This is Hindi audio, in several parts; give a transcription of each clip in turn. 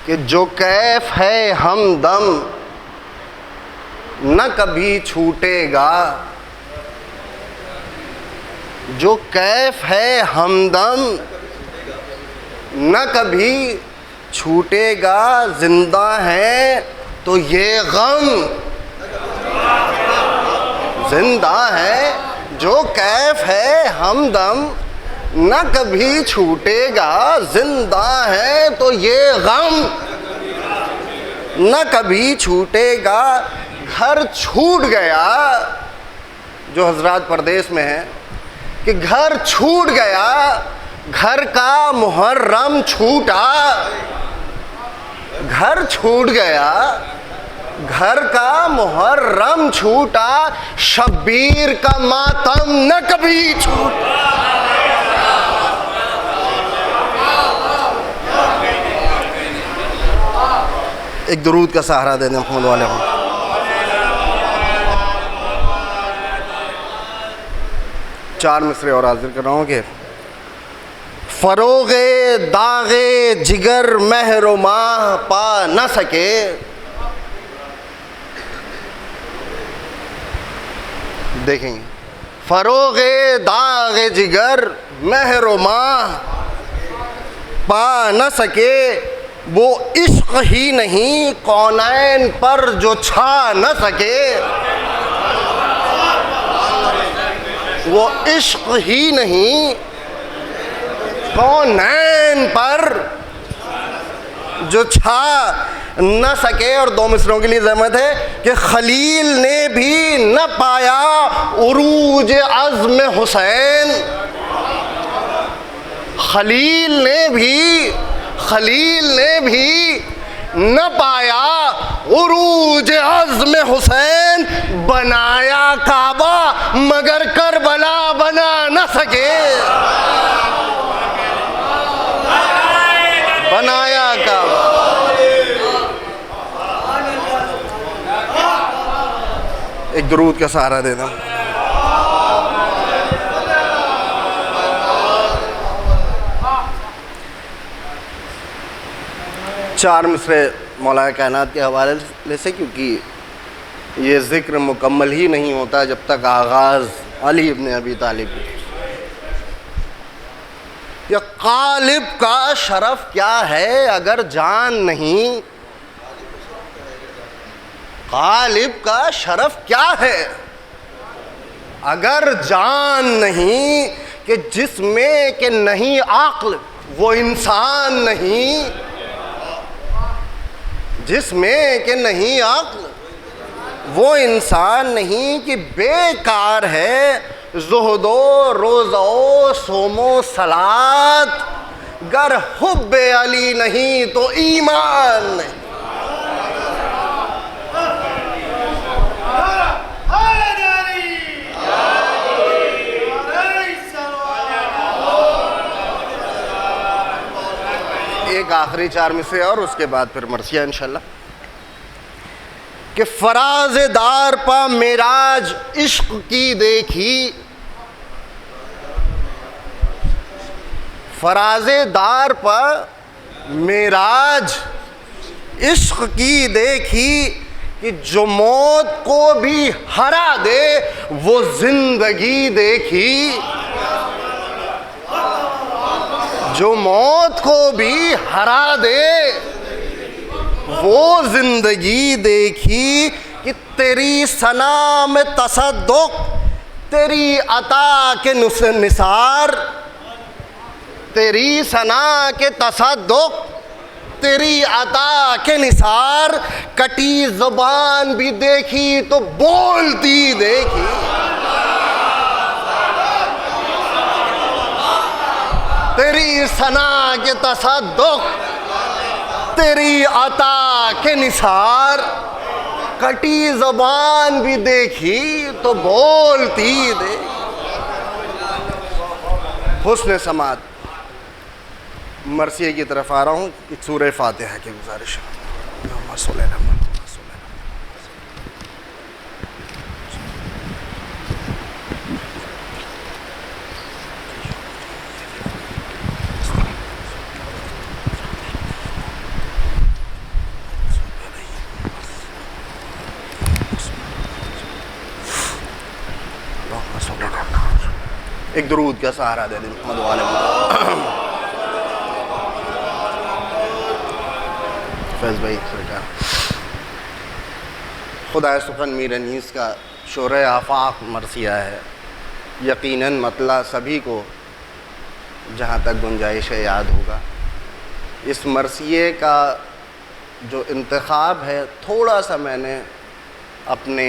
कि जो कैफ है हमदम न कभी छूटेगा, जो कैफ है हमदम न कभी छूटेगा, जिंदा है तो ये गम, जिंदा है जो कैफ है हमदम न कभी छूटेगा, जिंदा है तो ये गम न कभी छूटेगा। घर छूट गया, जो हजरात परदेश में है, कि घर छूट गया, घर का मुहर्रम छूटा, घर छूट गया, घर का मुहर्रम छूटा, शब्बीर का मातम न कभी छूटा। एक दुरूद का सहारा दे दें मोहम्मद वाले को। चार मिसरे और हाजिर कर रहा हूँ कि फरोगे दागे जिगर महरो माह पा न सके, देखेंगे फरोगे दागे जिगर महरो माह पा न सके, वो इश्क ही नहीं कौनैन पर जो छा न सके, वो इश्क ही नहीं कौनैन पर जो छा न सके। और दो मिसरों के लिए ज़हमत है कि खलील ने भी न पाया उरूज अज़्म हुसैन, खलील ने भी न पाया उरूज अज़्म हुसैन, बनाया काबा मगर करबला बना न सके, बनाया काबा। एक दुरूद का सहारा दे दो। चार मिसरे मौला कायनात के हवाले से, क्योंकि ये ज़िक्र मुकम्मल ही नहीं होता जब तक आगाज़ अली इब्न अबी तालिब। या ग़ालिब का शरफ़ क्या है अगर जान नहीं, ग़ालिब का शरफ़ क्या है अगर जान नहीं, कि जिसमें कि नहीं आक़्ल वो इंसान नहीं, जिसमें कि नहीं अक्ल वो इंसान नहीं, कि बेकार है ज़ुहदो रोज़ो सोमो सलात, गर हुब्बे अली नहीं तो ईमान नहीं। एक आखिरी चार में से और उसके बाद फिर मरसिया इंशाल्लाह। कि फराज़ेदार पा मेराज इश्क की देखी, फराज़ेदार पा मेराज इश्क की देखी, कि जो मौत को भी हरा दे वो जिंदगी देखी, जो मौत को भी हरा दे वो जिंदगी देखी। कि तेरी सना में तसद्दुक, तेरी अता के निसार, तेरी सना के तसद्दुक, तेरी अता के निसार, कटी ज़ुबान भी देखी तो बोलती देखी, तेरी सना के तसद्दुक, तेरी अता के निसार, कटी ज़बान भी देखी तो बोलती दे। हुस्न समात मरसिया की तरफ आ रहा हूँ कि सूरह फातिहा की गुजारिश। एक दुरूद का सहारा दे दें मोहम्मद वाले मोहम्मद। फैज़ भाई सरकार, खुदा सुखन मीर अनीस का शोर आफाक मरसिया है, यकीनन मतला सभी को जहाँ तक गुंजाइश है याद होगा। इस मरसिए का जो इंतखाब है थोड़ा सा मैंने अपने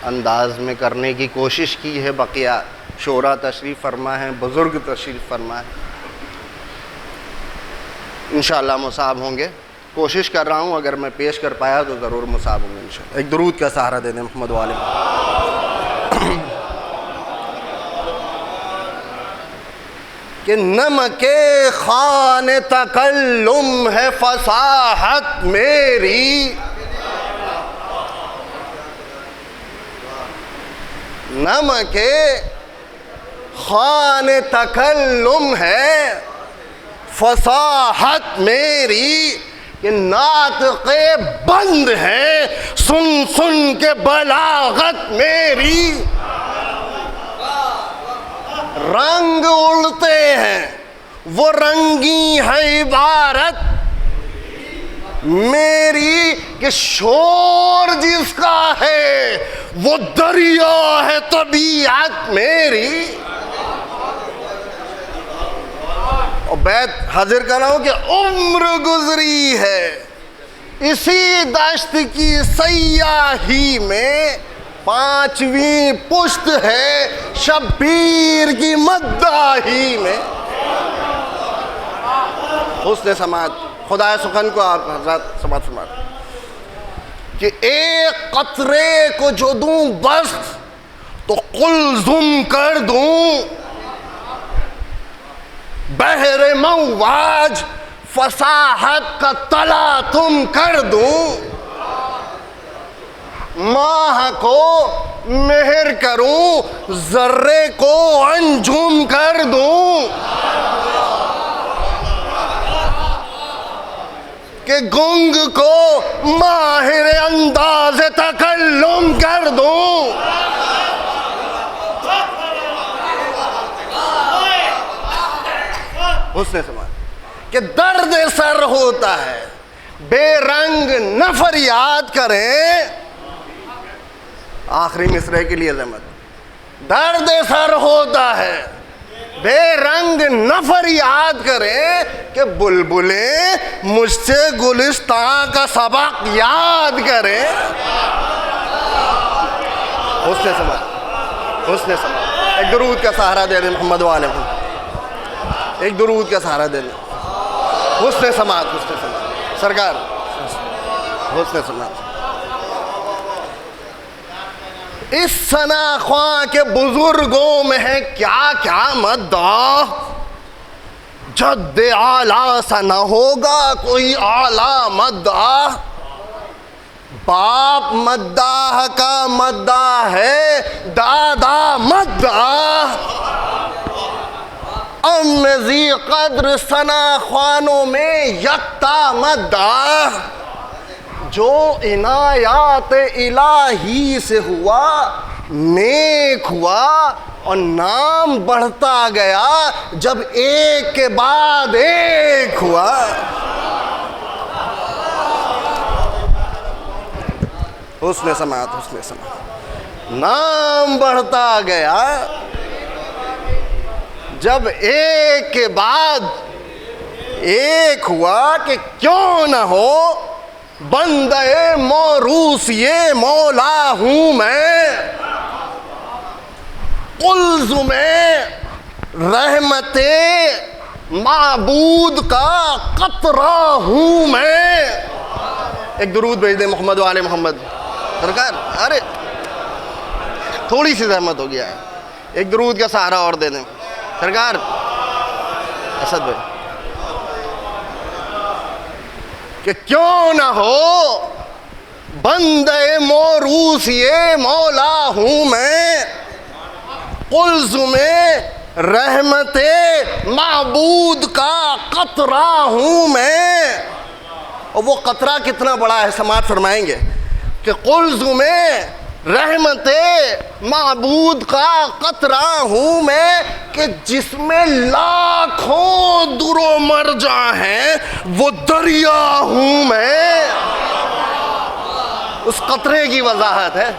अंदाज में करने की कोशिश की है, बकिया शोरा तशरीफ़ फरमा है, बुज़ुर्ग तशरीफ़ फरमा है, इंशाअल्लाह मुसाब होंगे। कोशिश कर रहा हूँ, अगर मैं पेश कर पाया तो ज़रूर मुसाब होंगे इंशाअल्लाह। एक दुरूद का सहारा दे दें मोहम्मद वाले। कि नमके खाने तकल्लुम है फसाहत मेरी, नमके खाने तकल्लुम है फसाहत मेरी, कि नातक़े बंद है सुन सुन के बलागत मेरी। रंग उड़ते हैं वो रंगी है इबारत मेरी, कि शोर जिसका है वो दरिया है तबीयत मेरी। और बैत हाजिर कर रहा हूं कि उम्र गुजरी है इसी दश्त की सयाही में, 5वीं पुश्त है शब्बीर की मद्दाही में। हुस्न समात खुदा सुखन को आप हज़रत समात फरमा कि एक कतरे को जो दूं बस तो कुलज़ुम कर दूं, बहरे मौवाज फसाहत का तला तुम कर दूं, माह को मेहर करूं जर्रे को अंजुम कर दूं, कि गुंग को माहिर अंदाज तकल्लुम कर दूं। उसने समझ कि दर्द सर होता है बेरंग न फरियाद करें, आखिरी मिसरे के लिए ज़हमत, दर्द सर होता है बेरंग न फरियाद करें, कि बुलबुलें मुझसे गुलिस्तां का सबक याद करें। उसने समझ, उसने समझ। एक दुरूद का सहारा दे दें मोहम्मद वाले को, एक दुरूद का सहारा दे दें। हुस्न समात, हुस्न समात सरकार, हुस्न समात। इस सना ख्वां के बुजुर्गों में है क्या क्या मद्दाह, जद्दे आला सा न होगा कोई आला मद्दाह। बाप मद्दाह का मद्दाह है दादा मद्दाह, अम्मज़ी कद्र सना ख्वानों में यक्ता मद्दाह। जो इनायात इलाही से हुआ नेक हुआ और नाम बढ़ता गया जब एक के बाद एक हुआ। हुस्न समात, हुस्न समात, नाम बढ़ता गया जब एक के बाद एक हुआ, कि क्यों न हो बंदे मौरूस ये मौला हूँ मैं, कुल्ज़ में रहमते माबूद का कतरा हूँ मैं। एक दुरूद भेज दे मोहम्मद वाले मोहम्मद सरकार। अरे थोड़ी सी जहमत हो गया है, एक दुरूद का सहारा और दे दें सरकार। असद भाई, कि क्यों न हो बंदे मौरूस ये मौला हूँ मैं, कुल्ज़ में रहमते माबूद का कतरा हूँ मैं। और वो कतरा कितना बड़ा है समात फरमाएंगे कि कुल्ज़ में रहमते माबूद का कतरा हूँ मैं कि जिसमें लाखों दुरो मर्जा हैं, वो दरिया हूँ मैं। उस कतरे की वजाहत है,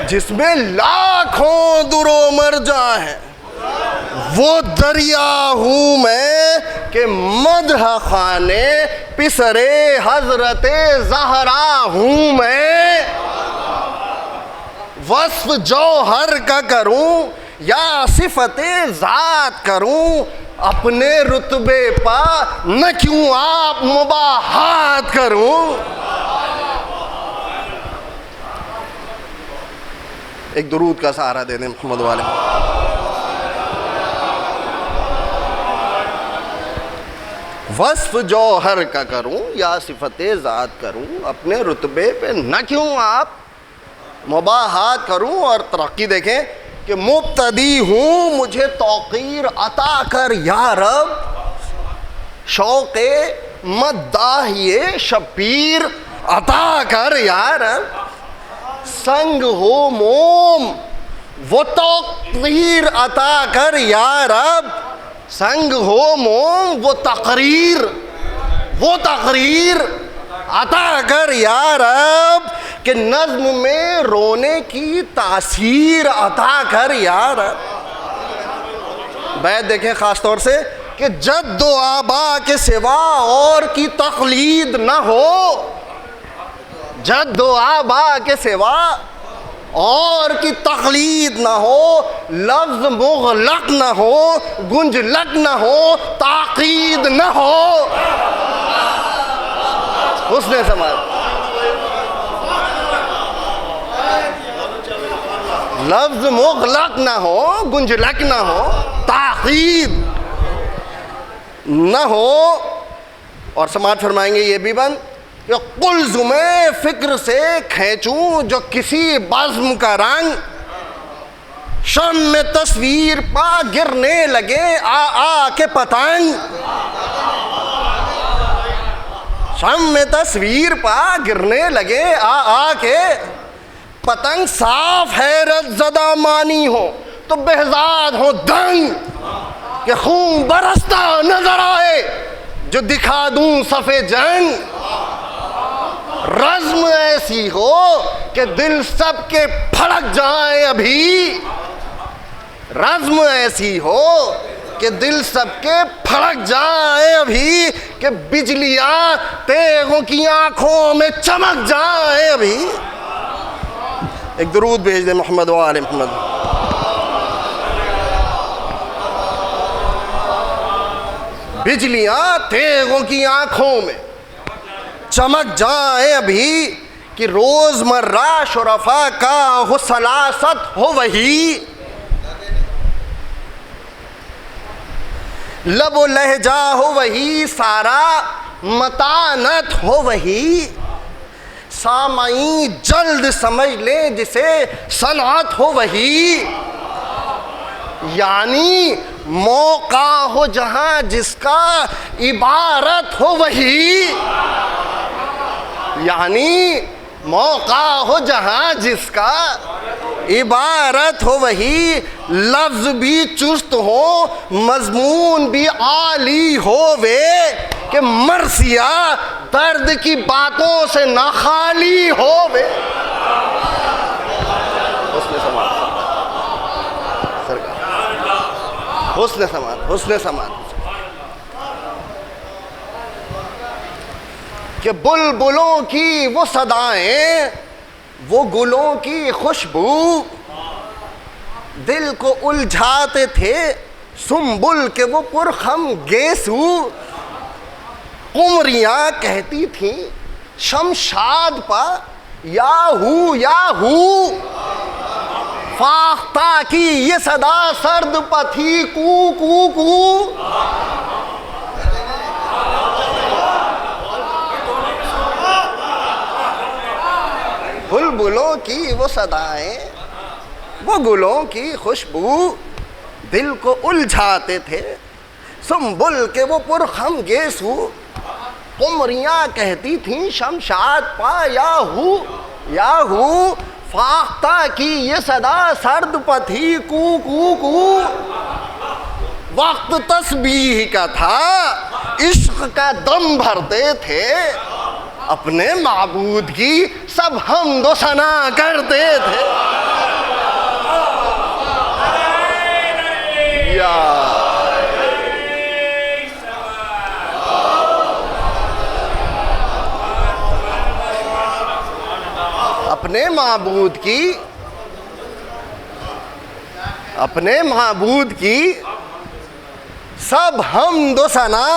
जिसमें लाखों दुरो मर्जा हैं, वो दरिया हूँ मैं कि मदह खाने पिसरे हजरते ज़हरा हूँ मैं। वस्फ जौहर का करूँ या सिफते ज़ात करूँ, अपने रुतबे पा न क्यों आप मुबाहात करूँ। एक दुरूद का सहारा दे दें मोहम्मद वाले। वस्फ जौहर का करूं या सिफते ज़ात करूं, अपने रुतबे पे न क्यों आप मुबाहात करूं। और तरक्की देखें कि मुब्तदी हूँ मुझे तौक़ीर अता कर या रब, शौक़े मद्दाहिए शबीर अता कर या रब। संग हो मोम वो तौक़ीर अता कर या रब, संग हो मोम वो तकरीर अता कर या रब। कि नज़्म में रोने की तासीर अता कर या रब। बैत देखें ख़ास तौर से कि जद्दो आबा के सिवा और की तक़लीद न हो, जद्दो आबा के सिवा और की तक़लीद न हो, लफ्ज़ मुग़लक़ न हो, गुंजलक न हो, ताक़ीद न हो। हुस्न समाज, लफ्ज़ मुग़लक़ न हो, गुंजलक न हो, ताक़ीद न हो। और समाज फरमाएंगे ये भी बंद कि कुल्ज़ुमे फ़िक्र से खींचूं जो किसी बज़्म का रंग, शम में तस्वीर पा गिरने लगे आ के पतंग। शम में तस्वीर पा गिरने लगे आ के पतंग। साफ हैरत ज़दा मानी हो तो बेहज़ाद हो दंग, कि खून बरसता नजर आए जो दिखा दूं सफ़े जंग। रज़्म ऐसी हो कि दिल सबके फड़क जाए अभी, रज़्म ऐसी हो कि दिल सबके फड़क जाए अभी, कि बिजलियाँ तेगों की आँखों में चमक जाए अभी। एक दुरूद भेज दे मोहम्मद व आले मोहम्मद। बिजलियाँ तेगों की आँखों में चमक जाए अभी, कि रोज़मर्रा शुरफ़ा का हो सलासत हो वही। लब लहजा हो वही, सारा मतानत हो वही। सामाई जल्द समझ ले जिसे सनअत हो वही। यानी मौका हो जहाँ जिसका इबारत हो वही। यानी मौका हो जहाँ जिसका इबारत हो वही। लफ्ज़ भी चुस्त हो मज़मून भी आली हो वे, कि मरसिया दर्द की बातों से ना खाली हो वे। हुस्न समात, हुस्न समात। कि बुलबुलों की वो सदाएं, वो गुलों की खुशबू, दिल को उलझाते थे सुम्बुल के वो पुरखम गेसू। कुमरियाँ कहती थीं शमशाद पा याहू याहू, फाख्ता की ये सदा सर्द पथी कू कू कू। बुलबुलों की वो सदाएं, वो गुलों की खुशबू, दिल को उलझाते थे सुम्बुल के वो पुरखम गेसू। कुमरियाँ कहती थीं शमशाद पा याहू याहू फाख्ता की ये सदा सर्द पथी कू कू कू। वक्त तस्बीह का था, इश्क का दम भरते थे, अपने माबूद की सब हमदो सना करते थे। या अपने माबूद की सब हमदो सना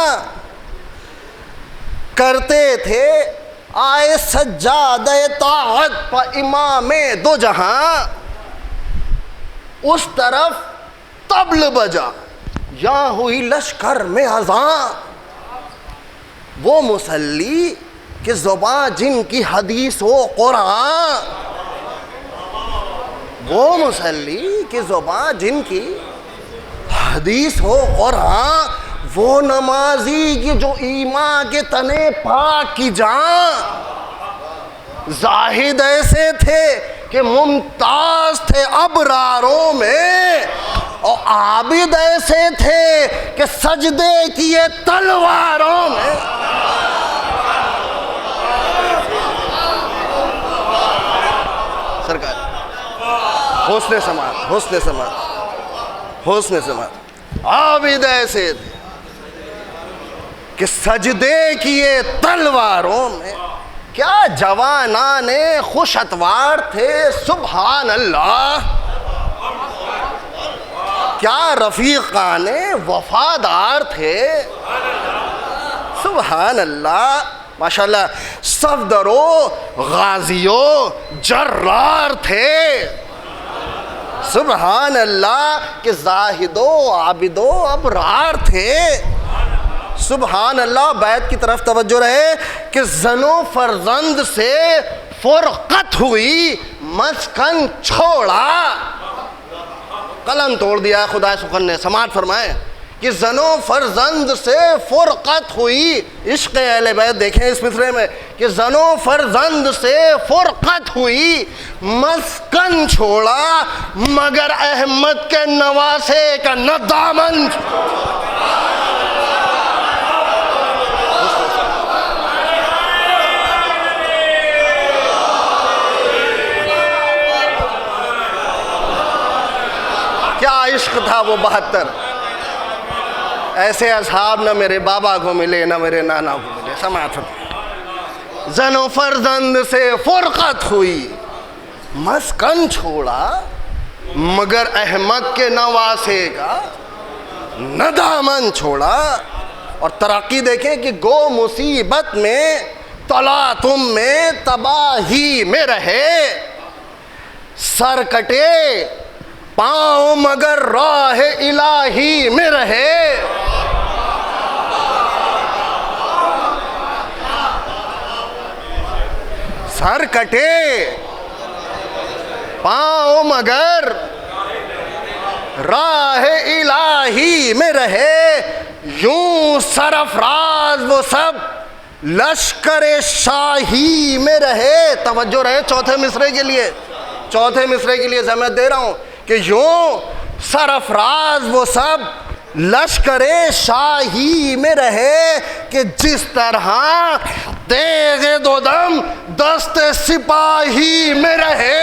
करते थे। आए सज्जादे ताअत पर इमामे दो जहां, उस तरफ तबल बजा या हुई लश्कर में अज़ां। वो मुसल्ली कि ज़ुबान जिनकी हदीस हो कुरान, वो मुसल्ली कि ज़ुबान जिनकी हदीस हो कुरान, वो नमाजी की जो ईमान के तने पाक की जान। जाहिद ऐसे थे कि मुमताज थे अबरारों में, और आबिद ऐसे थे कि सजदे किए तलवारों में। सरकार होस्ने समात आबिद ऐसे थे कि सजदे किए तलवारों में। क्या जवानाने खुश अतवार थे, सुभान अल्लाह। क्या रफीकाने वफादार थे, सुभान अल्लाह। माशाल्लाह सफदरो गाजियो जर्रार थे, सुभान अल्लाह। कि जाहिदो आबिदो अबरार थे, सुभान अल्लाह। बैत की तरफ तवज्जो रहे कि जनो फरजंद से फुरकत हुई, मस्कन छोड़ा। कलम तोड़ दिया खुदा सुखन ने, समात फरमाए कि जनो फरजंद से फुरकत हुई। इश्क़ अहले बैत देखें इस मिसरे में कि जनो फरजंद से फुरकत हुई, मस्कन छोड़ा, मगर अहमद के नवासे का न दामन। क्या इश्क था वो 72। ऐसे असहाब न मेरे बाबा को मिले न मेरे नाना को मिले। समात जनो फरजंद से फुरकत हुई, मस्कन छोड़ा, मगर अहमद के नवासे का न दामन छोड़ा। और तरक्की देखें कि गो मुसीबत में तला तुम में तबाही में रहे, सर कटे पाँव मगर राह इलाही में रहे। सर कटे पाँव मगर राह इलाही में रहे। यूं सरफराज वो सब लश्कर शाही में रहे। तवज्जो रहे चौथे मिसरे के लिए, चौथे मिसरे के लिए जहमत दे रहा हूँ कि यूं सरफराज वो सब लश्करे शाही में रहे। कि जिस तरह तेगे दो दम दस्ते सिपाही में रहे।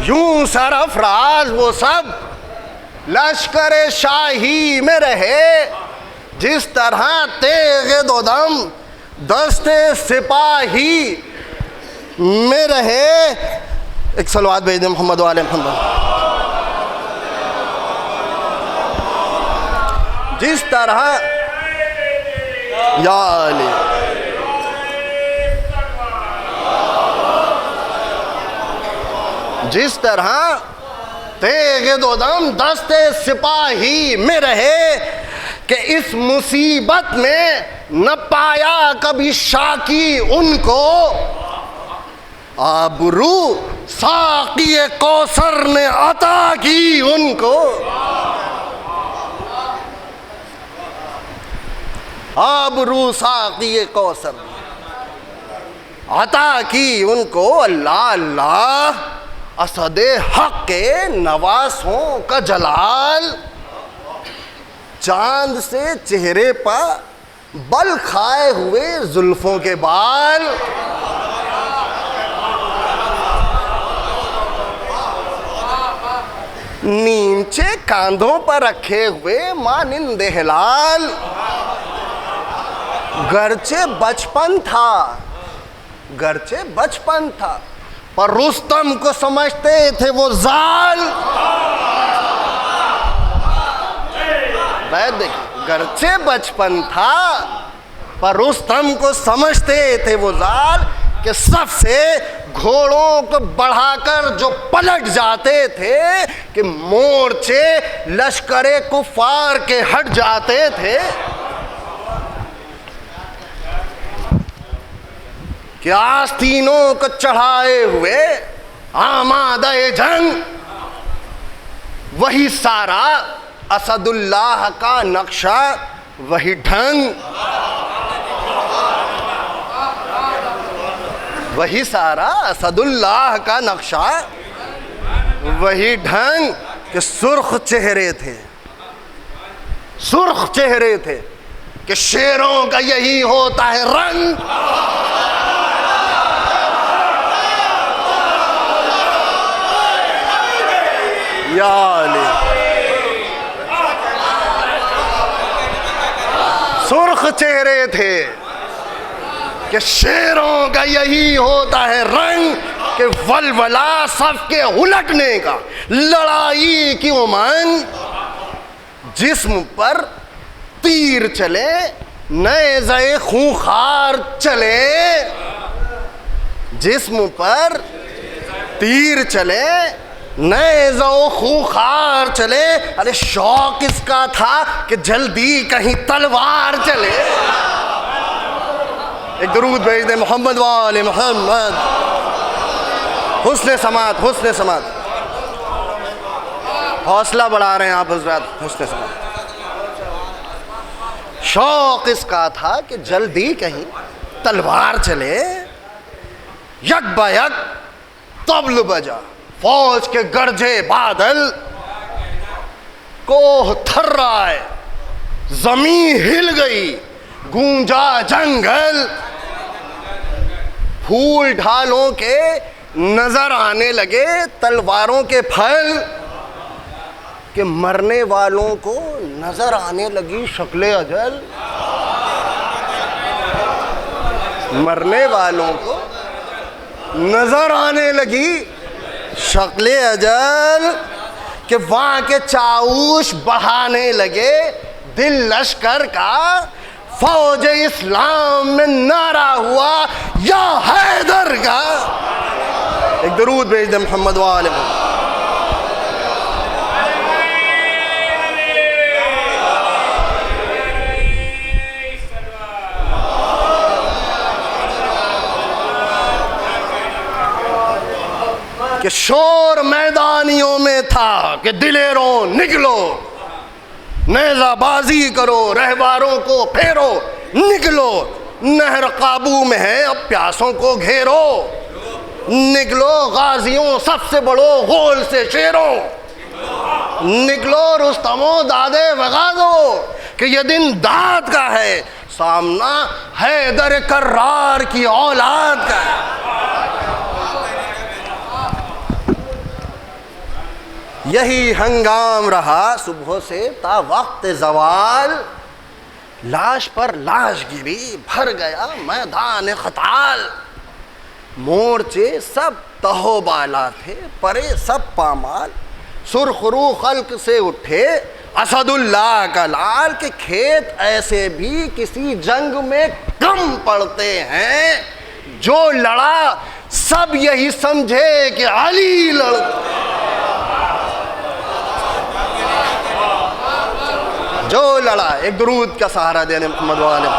यूं सरफराज वो सब लश्करे शाही में रहे, जिस तरह तेगे दो दम दस्ते सिपाही में रहे। एक सलवात भेज दें मोहम्मद वाले मोहम्मद। जिस तरह या अली जिस तरह तेगे दो दम दस्ते सिपाही में रहे कि इस मुसीबत में न पाया कभी शाकी उनको। आबरू साक़ी कौसर ने अता की उनको। आबरू साक़ी कौसर अता की उनको अल्लाह अल्लाह, असदे हक के नवासों का जलाल। चांद से चेहरे पर बल खाए हुए जुल्फों के बाल, नीचे कांधों पर रखे हुए मानिंदे हिलाल। गरचे बचपन था पर रुस्तम को समझते थे वो जाल। देखिए, गरचे बचपन था पर रुस्तम को समझते थे वो जाल कि सबसे घोड़ों को बढ़ाकर जो पलट जाते थे कि मोर्चे लश्करे कुफार के हट जाते थे। कि आस्तीनों को चढ़ाए हुए आमादे जंग, वही सारा असदुल्लाह का नक्शा, वही ढंग, वही सारा असदुल्लाह का नक्शा, वही ढंग। कि सुर्ख चेहरे थे कि शेरों का यही होता है रंग। या अली, सुर्ख चेहरे थे कि शेरों का यही होता है रंग। कि वलवला सबके उलटने का, लड़ाई की उमंग। जिस्म पर तीर चले, नेज़े खूंखार चले। जिस्म पर तीर चले, नेज़ो खूंखार चले। अरे शौक इसका था कि जल्दी कहीं तलवार चले। एक दरूद भेज दे मोहम्मद वाले मोहम्मद। हुस्ने समात, हुस्ने समात, हौसला बढ़ा रहे हैं आप हज़रात। हुस्ने समात, शौक इसका था कि जल्दी कहीं तलवार चले। यक बयक तबल बजा, फौज के गरजे बादल। कोह थर्राए, जमीन हिल गई, गूंजा जंगल। फूल ढालों के नजर आने लगे तलवारों के फल। कि मरने वालों को नजर आने लगी शक्ले अजल। मरने वालों को नजर आने लगी शक्ले अजल। कि वहां के चाऊश बढ़ाने लगे दिल लश्कर का। फौज इस्लाम में नारा हुआ या हैदर का। एक दरूद भेज दे मोहम्मद वाले मोहम्मद। कि शोर मैदानियों में था कि दिलेरों निकलो, नेज़ाबाजी करो, रहवारों को फेरो। निकलो, नहर काबू में है, अब प्यासों को घेरो। निकलो गाजियों सबसे बड़ो गोल से शेरों। निकलो रुस्तमो दादे वगादो कि ये दिन दाद का है, सामना हैदर कर्रार की औलाद का है। यही हंगाम रहा सुबह से ता वक्त ज़वाल। लाश पर लाश गिरी, भर गया मैदान ख़ताल। मोर्चे सब तहोबाला थे, परे सब पामाल। सुरखरू खल्क से उठे असदुल्लाह का लाल। के खेत ऐसे भी किसी जंग में कम पड़ते हैं। जो लड़ा सब यही समझे कि अली लड़। जो लड़ा, एक दुरूद का सहारा देने मोहम्मद वाले।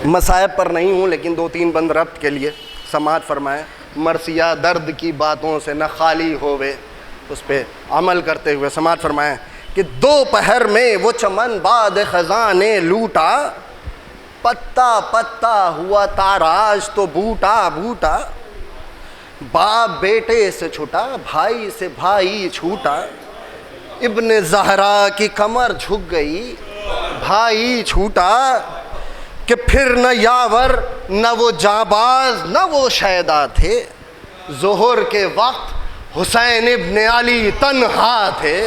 मसायब पर नहीं हूँ लेकिन दो तीन बंद रब्त के लिए समाअत फरमाएं। मरसिया दर्द की बातों से न खाली होवे, उस पर अमल करते हुए समाज फरमाएं कि दोपहर में वो चमन बाद खजाने लूटा, पत्ता पत्ता हुआ ताराज तो बूटा बूटा, बाप बेटे से छूटा भाई से भाई छूटा, इब्ने ज़हरा की कमर झुक गई भाई छूटा, कि फिर न यावर न वो जाबाज न वो शैदा थे, ज़ोहर के वक्त हुसैन इब्ने अली तन्हा थे।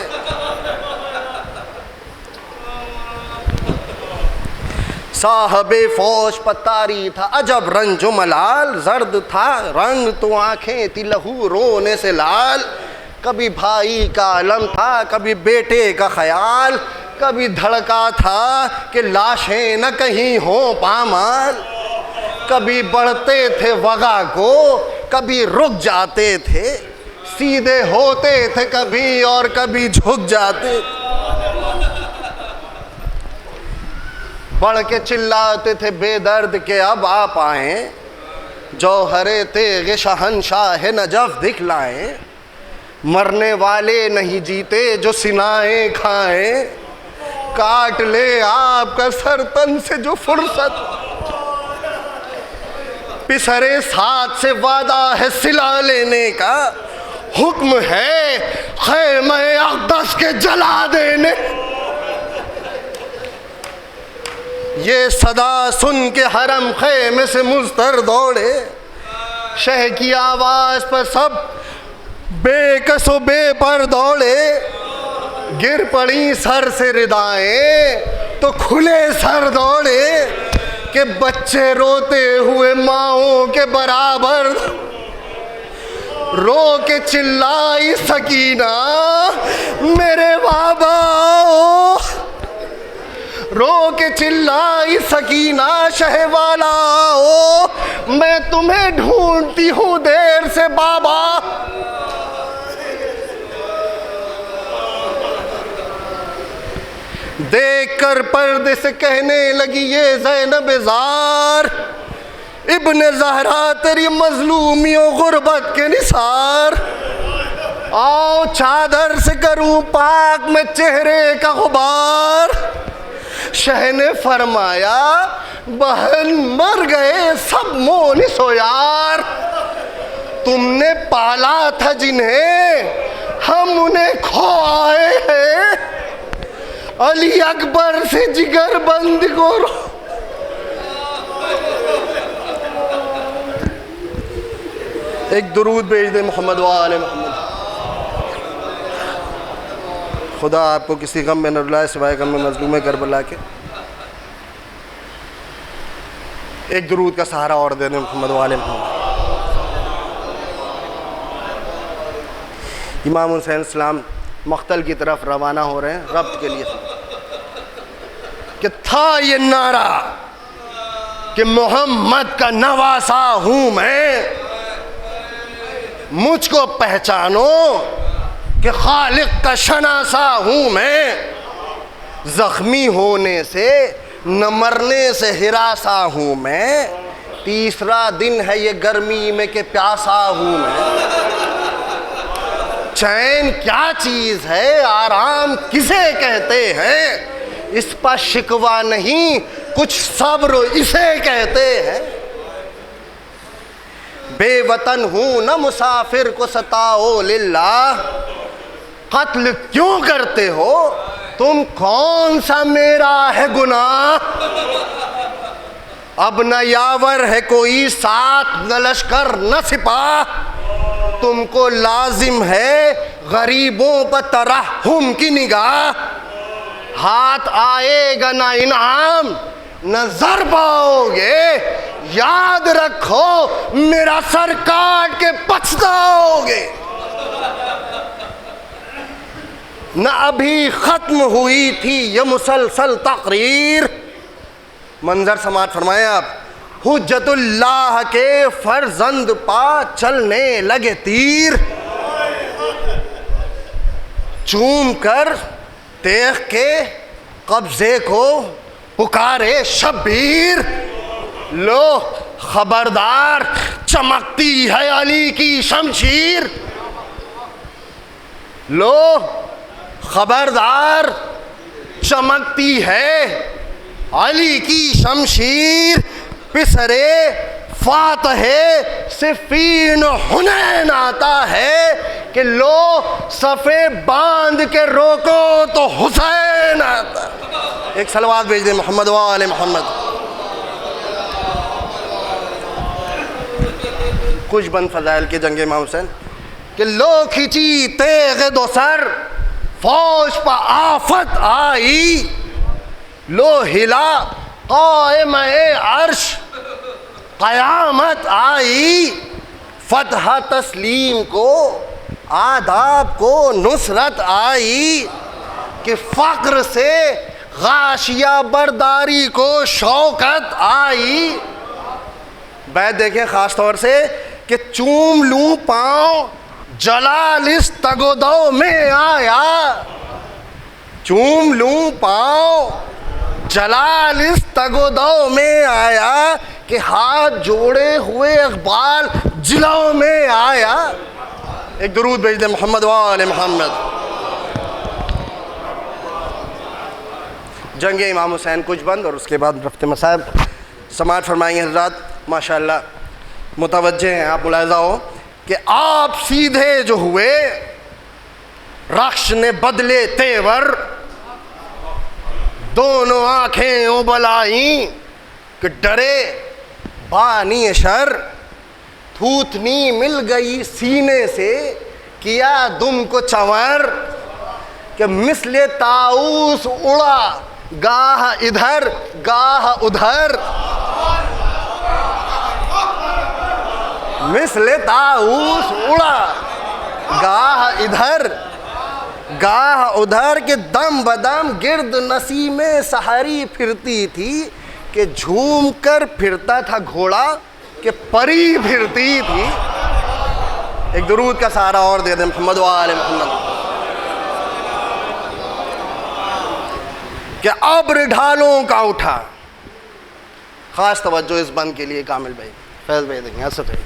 साहबे फौज पतारी था अजब रंजो मलाल, जर्द था रंग तो आंखें थी लहू रोने से लाल, कभी भाई का अलम था कभी बेटे का ख्याल, कभी धड़का था कि लाशें न कहीं हो पामाल, कभी बढ़ते थे वगा को कभी रुक जाते थे, सीधे होते थे कभी और कभी झुक जाते, बढ़ के चिल्लाते थे बेदर्द के अब आ पाए, जौहरे तेग शहंशाह नजफ दिखलाएं, मरने वाले नहीं जीते जो सिनाएं खाएं, काट ले आपका सर तन से जो फुर्सत, पिसरे साथ से वादा है सिला लेने का, हुक्म है खैमे अक़दस के जला देने। ये सदा सुन के हरम खैमे से मुस्तर दौड़े, शह की आवाज़ पर सब बेकसो बेपर दौड़े, गिर पड़ी सर से रिदाएं तो खुले सर दौड़े, कि बच्चे रोते हुए माओं के बराबर, रो के चिल्लाई सकीना मेरे बाबा, रो के चिल्लाई सकीना शहवाला ओ, मैं तुम्हें ढूंढती हूँ देर से बाबा। देख कर पर्दे से कहने लगी ये ज़ैनब ज़ार, इब्ने ज़हरा तेरी मज़लूमियों गुर्बत के निसार, आओ चादर से करूं पाक में चेहरे का गुबार। शह ने फरमाया बहन मर गए सब मोनिसो यार, तुमने पाला था जिन्हें हम उन्हें खो आए हैं, अली अकबर से जिगर बंद करो। एक दुरूद भेज दे मोहम्मद वाले मोहम्मद। खुदा आपको किसी गम में न रुलाए सिवाय गम में मजलूम करबला के। एक दुरूद का सहारा और देने मोहम्मद वाले मोहम्मद। इमाम हुसैन सलाम मख्तल की तरफ रवाना हो रहे हैं रब्त के लिए, कि था ये नारा कि मोहम्मद का नवासा हूँ मैं, मुझको पहचानो कि खालिक का शनासा हूँ मैं, ज़ख्मी होने से न मरने से हिरासा हूँ मैं, तीसरा दिन है ये गर्मी में कि प्यासा हूँ मैं। चैन क्या चीज़ है आराम किसे कहते हैं, इस पर शिकवा नहीं कुछ सब्र इसे कहते हैं। बेवतन हूँ न मुसाफिर को सताओ लिल्लाह, कत्ल क्यों करते हो तुम, कौन सा मेरा है गुनाह। अब न यावर है कोई साथ न लश्कर न सिपाह, तुमको लाजिम है गरीबों पर तरहम की निगाह। हाथ आएगा ना इनाम न ज़र पाओगे, याद रखो मेरा सर काट के पछताओगे। न अभी ख़त्म हुई थी ये मुसलसल तकरीर, मंजर समात फरमाए आप, हुज्जतुल्लाह के फर्जंद पा चलने लगे तीर, चूम कर देख के कब्जे को पुकारे शब्बीर। लो खबरदार चमकती है अली की शमशीर, लो खबरदार, चमकती है अली की शमशीर, पिसरे फातहे सिफीन हुनैन आता है कि लो सफ़े बांध के रोको तो हुसैन आता। एक सलवात भेज दे मोहम्मद वाले मोहम्मद। कुछ बंद फजाइल के जंगे इमाम हुसैन कि लो खिंची तेग दो सर, फौज पर आफत आई, लो हिला क़ाइम-ए अर्श, क़यामत आई, फतह तस्लीम को आदाब को नुसरत आई, कि फ़क्र से गाशिया बरदारी को शौकत आई। बैत देखें ख़ास तौर से कि चूम लूँ पाँव जलाल इस तगोदो में आया, चूम लूँ पाँव जलाल इस तगोदो में आया, कि हाथ जोड़े हुए इक़बाल जिलों में आया। एक दुरूद भेज दे मोहम्मद वाले मोहम्मद। जंगे इमाम हुसैन कुछ बंद और उसके बाद रफ्ते मसाइब समाअत फरमाएंगे हज़रात। माशाअल्लाह मुतवज्जे हैं आप, मुलाहिज़ा हो कि आप सीधे जो हुए, रख्श ने बदले तेवर, दोनों आँखें उबलाई, कि डरे बानी शर, थूथनी मिल गई सीने से, किया दुम को चंवर, कि मिसले ताऊस उड़ा गाह इधर गाह उधर, मिसले ताऊस उड़ा गाह इधर गाह उधर, के दम बदम गिर्द नसीमें सहरी फिरती थी, कि झूम कर फिरता था घोड़ा, कि परी फिरती थी। एक दुरूद का सहारा और दे दे मोहम्मद वाले मोहम्मद। कि अब्र ढालों का उठा, खास तवज्जो इस बंद के लिए कामिल भाई फैज़ भाई देंगे असद भाई,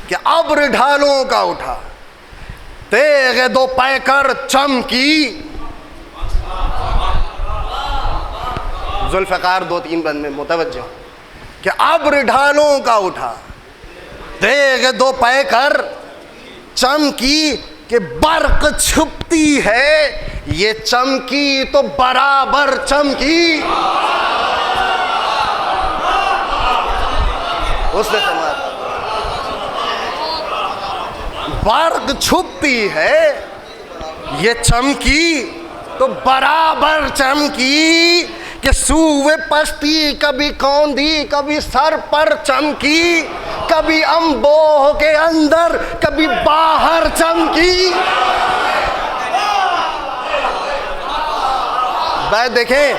कि अब्र ढालों का उठा, तेग दो पैकर चमकी, जुल्फ़कार दो तीन बंद में मुतवज्जो, कि अब्र ढालों का उठा, तेग दो पैकर चमकी, कि बर्क़ छुपती है ये चमकी तो बराबर चमकी। उसने समाज बर्क़ छुपती है ये चमकी तो बराबर चमकी, कि सूवे पश्ती कभी कौंधी कभी सर पर चमकी, कभी अम्बोह के अंदर कभी बाहर चमकी। बैठ देखें,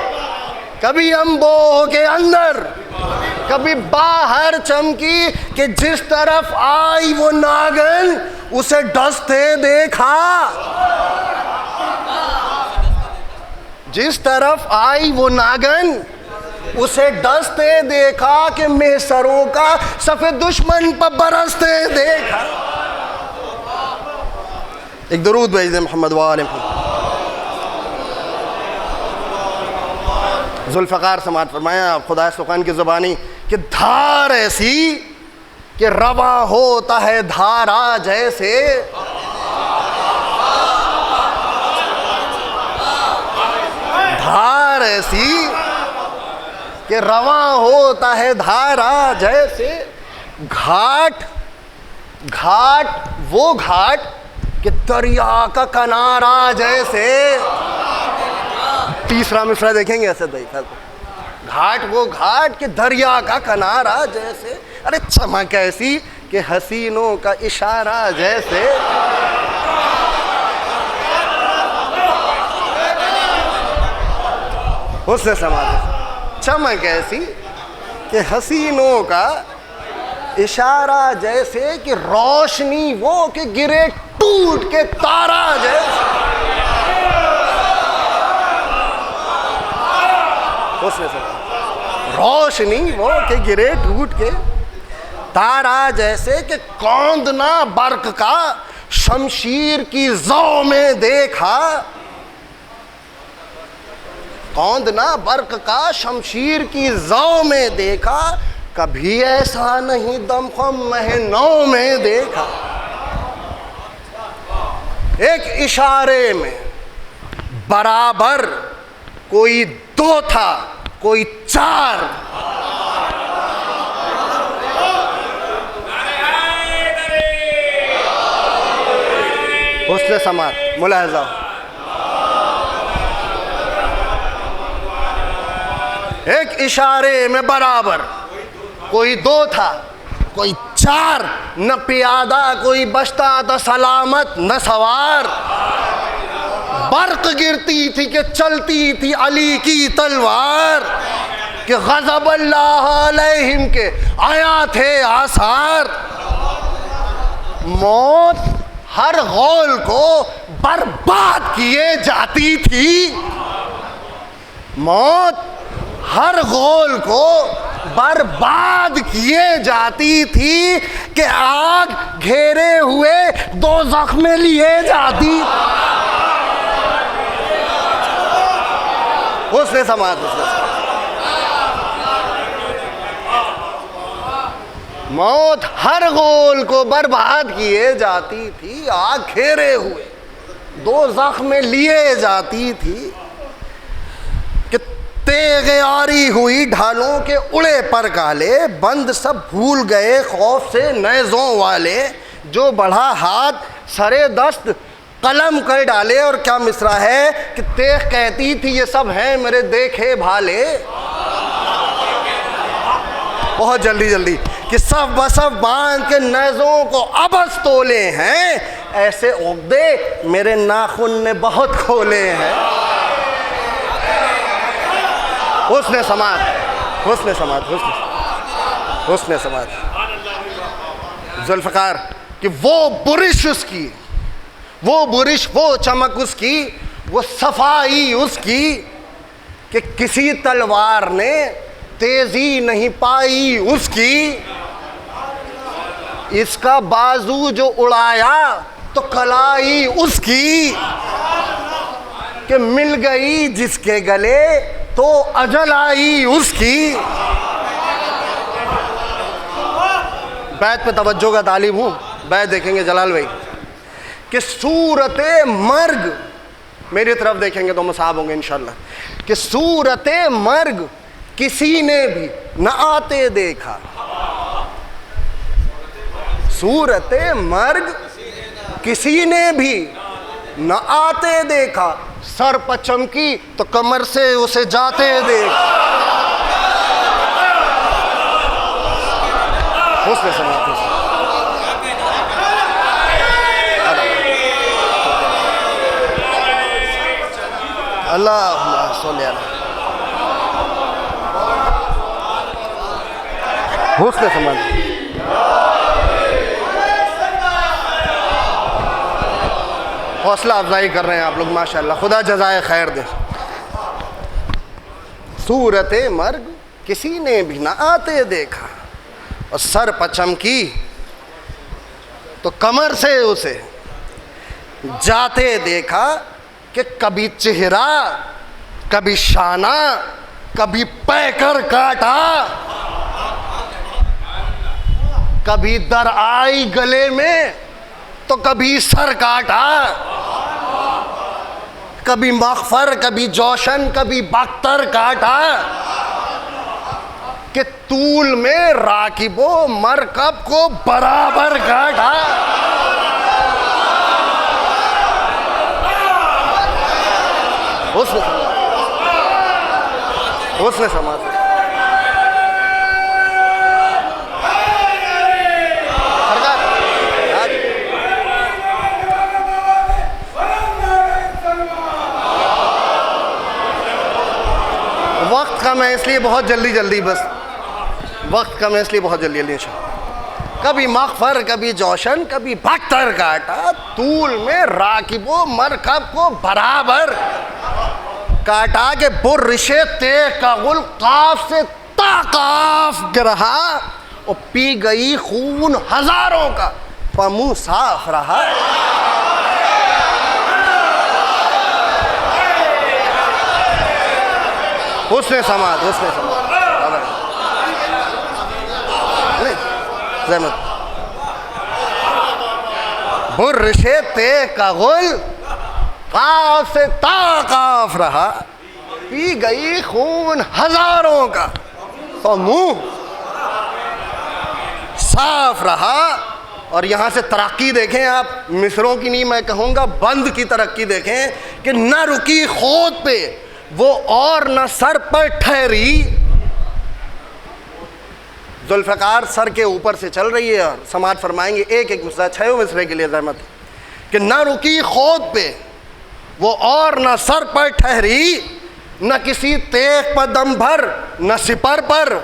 कभी अम्बोह के अंदर कभी बाहर चमकी, कि जिस तरफ आई वो नागन उसे डसते देखा, जिस तरफ आई वो नागन उसे डसते देखा, कि मेसरों का सफ़ेद दुश्मन पर बरसते देखा। एक दुरूद भेज दे मोहम्मद वाले जुल्फ़कार समाअत फरमाया खुदा सुखान की ज़ुबानी, कि धार ऐसी कि रवा होता है धारा जैसे, धार ऐसी कि रवा होता है धारा जैसे, घाट घाट वो घाट कि दरिया का किनारा जैसे। तीसरा मिसरा देखेंगे ऐसे देखा, घाट वो घाट कि दरिया का किनारा जैसे, अरे चमक ऐसी कि हसीनों का इशारा जैसे। उससे समाज चमक ऐसी कि हसीनों का इशारा जैसे, कि रोशनी वो कि गिरे टूट के तारा जैसे। उससे समाज रोशनी वो कि गिरे टूट के तारा जैसे, कि कौंदना बर्क का शमशीर की जौ में देखा, कौंदना बर्क का शमशीर की जौ में देखा, कभी ऐसा नहीं दमखम महीनों में देखा। एक इशारे में बराबर कोई दो था कोई चार। हुस्न समात मुलाहजा, एक इशारे में बराबर कोई दो था कोई चार, न पियादा कोई बचता था सलामत न सवार। बर्क गिरती थी कि चलती थी अली की तलवार, कि गज़ब अल्लाह अलैहिम के आया थे आसार। मौत हर गौल को बर्बाद किए जाती थी, मौत हर गौल को बर्बाद किए जाती थी, कि आग घेरे हुए दो जख्म लिए जाती। उसने समाज मौत हर गोल को बर्बाद किए जाती थी, आग घेरे हुए दो जख्म लिए जाती थी, कि तेग यारी हुई ढालों के उड़े पर काले, बंद सब भूल गए खौफ से नेज़ों वाले, जो बढ़ा हाथ सरे दस्त कलम कर डाले। और क्या मिसरा है कि तेग कहती थी ये सब हैं मेरे देखे भाले, बहुत जल्दी जल्दी, कि सब बसब बांध के नेज़ों को अबस तोले हैं, ऐसे उक़दे मेरे नाखून ने बहुत खोले हैं। हुस्न समात, हुस्न समात, हुस्न समात, जुल्फ़कार कि वो बुरिश उसकी, वो बुरिश, वो चमक उसकी, वो सफाई उसकी, कि किसी तलवार ने तेजी नहीं पाई उसकी। इसका बाजू जो उड़ाया तो कलाई उसकी, कि मिल गई जिसके गले तो अजल आई उसकी। बैत पे तवज्जो का तालिब हूँ, बैत देखेंगे जलाल भाई, कि सूरते मर्ग, मेरी तरफ देखेंगे तो मुसाब होंगे इंशाल्लाह, कि सूरते मर्ग किसी ने भी न आते देखा, सूरते मर्ग किसी ने भी न आते देखा, सर पर चमकी तो कमर से उसे जाते देख। हुस्न समात, अल्लाह सल्ली अला हुस्न समात। हौसला अफजाई कर रहे हैं आप लोग माशाल्लाह, खुदा जज़ाए खैर दे। सूरते मर्ग किसी ने भी ना आते देखा, और सर पर चमकी तो कमर से उसे जाते देखा, कि कभी चेहरा कभी शाना कभी पैकर काटा, कभी दर आई गले में तो कभी सर काटा, कभी मग़फ़र कभी जोशन कभी बख्तर काटा, कि तूल में राकिबो मरकब को बराबर काटा। हुस्न समात, वक्त कम है इसलिए बहुत जल्दी जल्दी, बस वक्त कम है इसलिए बहुत जल्दी जल्दी। कभी मग़फ़र कभी जोशन कभी बख्तर काटा, तूल में राकिबो मरकब को बराबर काटा, के बुर्रिशे ते का गुल काफ से ताकाफ गिरहा, और पी गई खून हजारों का उसका मुंह साफ रहा। हुस्न समात, हुस्न समात, जहमत बुर्शे ते कगुल काफ से ताकाफ रहा, पी गई खून हजारों का तो मुंह साफ रहा। और यहाँ से तरक्की देखें आप, मिस्रों की नहीं मैं कहूँगा बंद की तरक्की देखें कि न रुकी खोद पे वो और न सर पर ठहरी। जुल्फ़िकार सर के ऊपर से चल रही है और समाज फरमाएंगे एक एक मिसरा 6 मिसरे के लिए जहमत कि न रुकी खोद पे वो और न सर पर ठहरी, न किसी तेग पर दम भर, न सिपर पर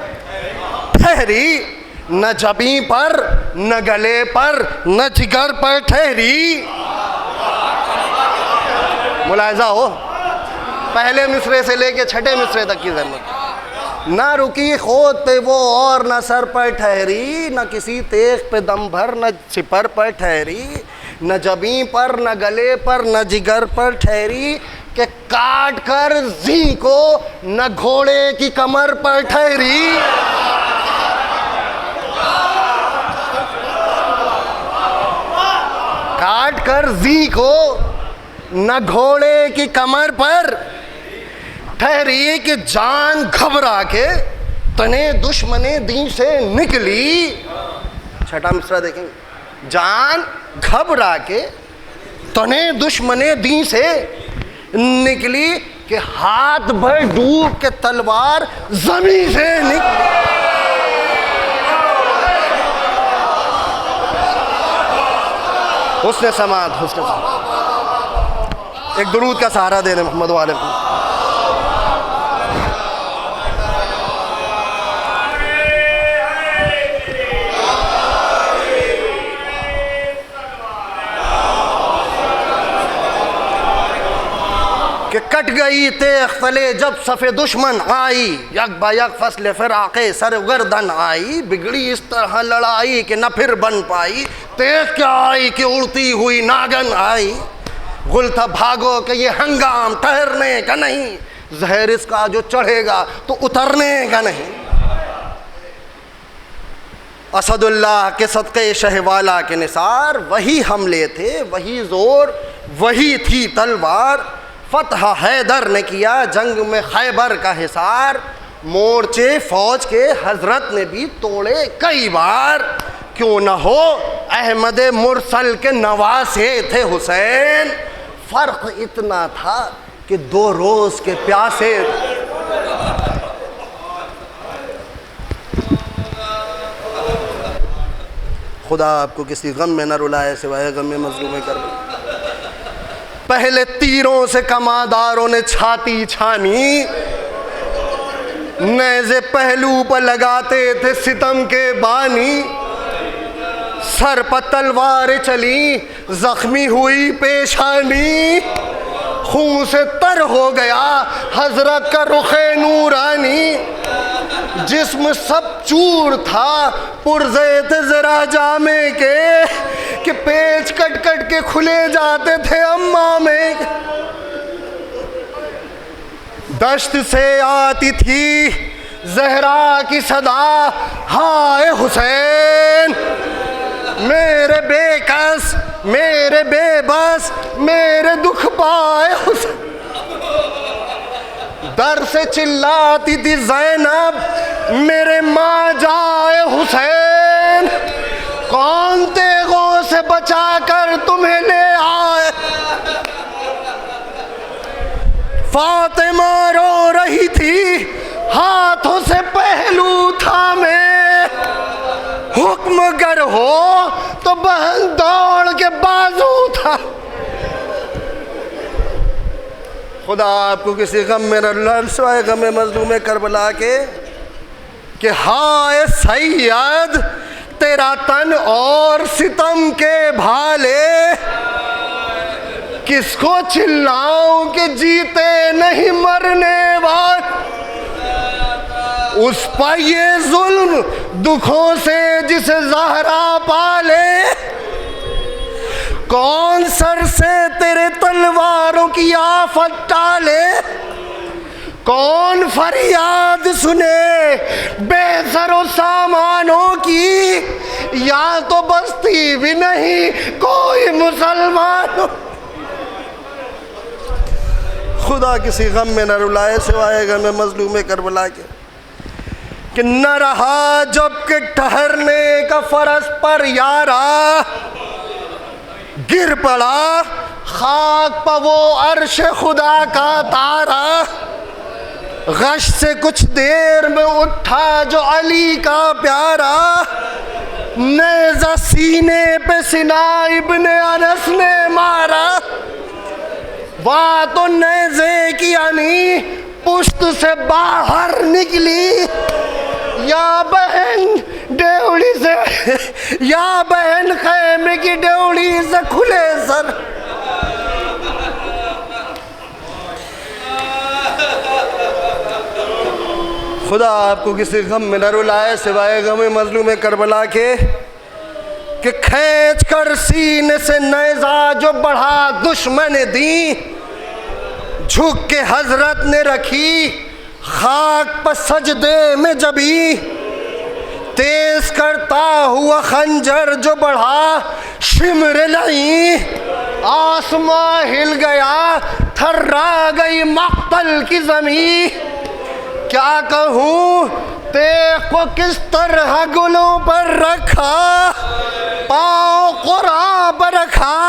ठहरी, न जबीं पर, न गले पर, न जिगर पर ठहरी। मुलाहिजा हो पहले मिसरे से लेके छठे मिसरे तक की जहमत। न रुकी खोद पे वो और न सर पर ठहरी, न किसी तेग पे दम भर, न सिपर पर ठहरी, न जबीं पर, न गले पर, न जिगर पर ठहरी, कि काट कर जी को न घोड़े की कमर पर ठहरी। काट कर जी को न घोड़े की कमर पर ठहरी, कि जान घबरा के तने दुश्मने दी से निकली। छठा मिसरा देखेंगे, जान घबरा के तने दुश्मने दी से निकली, कि हाथ भर डूब के तलवार जमीन से निकली। हुस्न समात, हुस्न समात। एक दुरूद का सहारा दे दे मोहम्मद वाले को। कि कट गई तेग तले जब सफ़े दुश्मन आई, यक बयक फसल फिराक़े सर गर्दन आई, बिगड़ी इस तरह लड़ाई कि न फिर बन पाई, तेग क्या आई कि उड़ती हुई नागन आई। गुल था भागो कि ये हंगाम ठहरने का नहीं, जहर इसका जो चढ़ेगा तो उतरने का नहीं। असदुल्लाह के सदक़े शहवाला के निसार, वही हमले थे, वही ज़ोर, वही थी तलवार। फतह हैदर ने किया जंग में खैबर का हिसार, मोर्चे फौज के हजरत ने भी तोड़े कई बार। क्यों न हो अहमद मुरसल के नवासे थे हुसैन, फ़र्क इतना था कि 2 रोज़ के प्यासे। खुदा आपको किसी गम में न रुलाए सिवाय गम में मज़लूम कर। पहले तीरों से कमादारों ने छाती छानी, नेज़े पहलू पर लगाते थे सितम के बानी। सर पर तलवार चली, जख्मी हुई पेशानी, खून से तर हो गया हजरत का रुखे नूरानी। जिस्म सब चूर था पुरज़े थे ज़रा जामे के, कि पेच कट कट के खुले जाते थे अम्मा में। दश्त से आती थी ज़हरा की सदा, हाय हुसैन मेरे बेकस, मेरे बेबस, मेरे दुख पाए हुसैन। दर से चिल्लाती थी ज़ैनब, मेरे माँ जाए हुसैन। कौन तेगों से बचा कर तुम्हें ले आए। फातिमा रो रही थी, हाथों से पहलू थामे, हुक्म गर हो तो बहन दौड़ के बाजू था। खुदा आपको किसी गम में न सिवाय गम में मज़लूम करबला के, कि हाय सैयद तेरा तन और सितम के भाले, किसको चिल्लाऊं कि जीते नहीं मरने वाले। उस पर ये जुल्म दुखों से जिसे ज़हरा पाले, कौन सर से तेरे तलवारों की आफत टाले, कौन फरियाद सुने बेसरो सामानों की, या तो बस्ती भी नहीं कोई मुसलमान। खुदा किसी गम में न रुलाए सिवाय गम मजलूम करबला के, कि न रहा जब के ठहरने का फरस पर यारा, गिर पड़ा खाक पर वो अर्श खुदा का तारा, गश से कुछ देर में उठा जो अली का प्यारा, नेज़ा सीने पे सिना इब्ने अनस ने मारा, वाह तो नेज़े की अनी पुश्त से बाहर निकली, या बहन डेवड़ी से, या बहन खैमे की डेवड़ी से खुले सर। खुदा आपको किसी गम में न रुलाए सिवाय गम मजलूम करबला के, कि खींच कर सीने से नेज़ा जो बढ़ा दुश्मन दी, झुक के हजरत ने रखी खाक पर सजदे में जबी, तेज करता हुआ खंजर जो बढ़ा शिमर लई, आसमां हिल गया थर्रा गई मक्तल की जमी, क्या कहूँ तेग को किस तरह गुलों पर रखा, पाँव क़ुरान पर रखा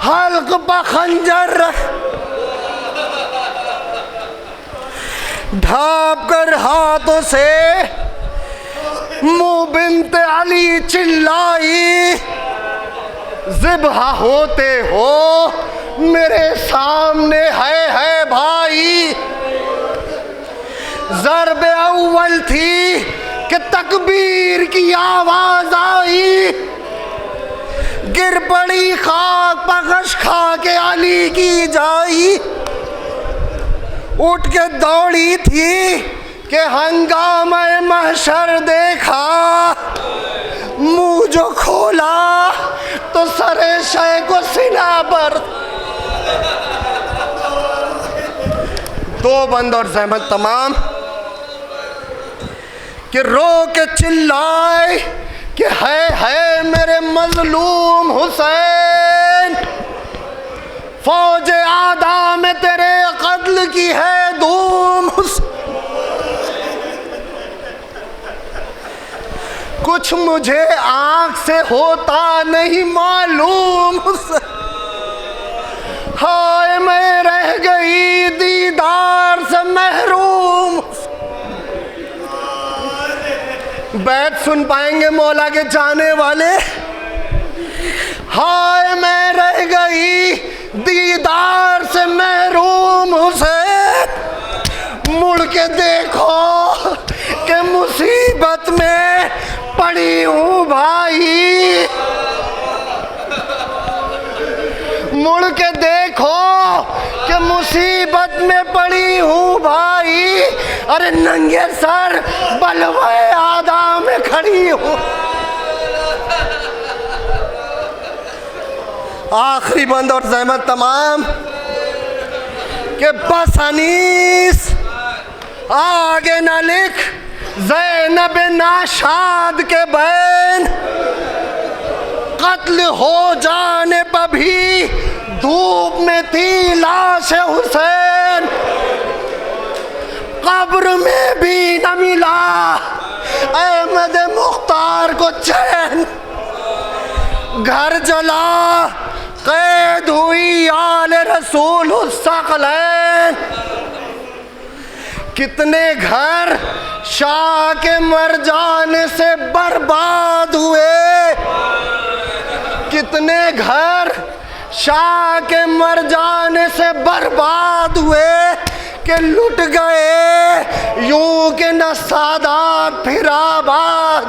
हल्क पर खंजर ढाप कर हाथों से मुँह बिनते अली चिल्लाई, ज़िब्हा होते हो मेरे सामने है भाई। ज़रबे अव्वल थी कि तकबीर की आवाज़ आई, गिर पड़ी खाक पगश खा के अली की जाई, उठ के दौड़ी थी कि हंगामा महशर देखा, मुंह जो खोला तो सरे शय को सीना पर। दो बंद और ज़हमत तमाम कि रो के चिल्लाए कि है मेरे मजलूम हुसैन, फौज आदा में तेरे कत्ल की है धूम। कुछ मुझे आँख से होता नहीं मालूम, हाय मैं रह गई दीदार से महरूम। बैत सुन पाएंगे मौला के जाने वाले, हाय मैं रह गई दीदार से महरूम हुसैन, मुड़ के देखो कि मुसीबत में पड़ी हूँ भाई, मुड़ के देखो कि मुसीबत में पड़ी हूँ भाई, अरे नंगे सर बलवे आदा में खड़ी हूँ। आखिरी बंद और ज़हमत तमाम कि बस अनीस आगे न लिख ज़ैनब नाशाद के बैन, कत्ल हो जाने पर भी धूप में थी लाश हुसैन, कब्र में भी न मिला अहमद मुख्तार को चैन, घर जला कैद हुई आले रसूल सकलैन। कितने घर शाह के मर जाने से बर्बाद हुए, कितने घर शाह के मर जाने से बर्बाद हुए कि लुट गए यूं के न सादात फिर आबाद।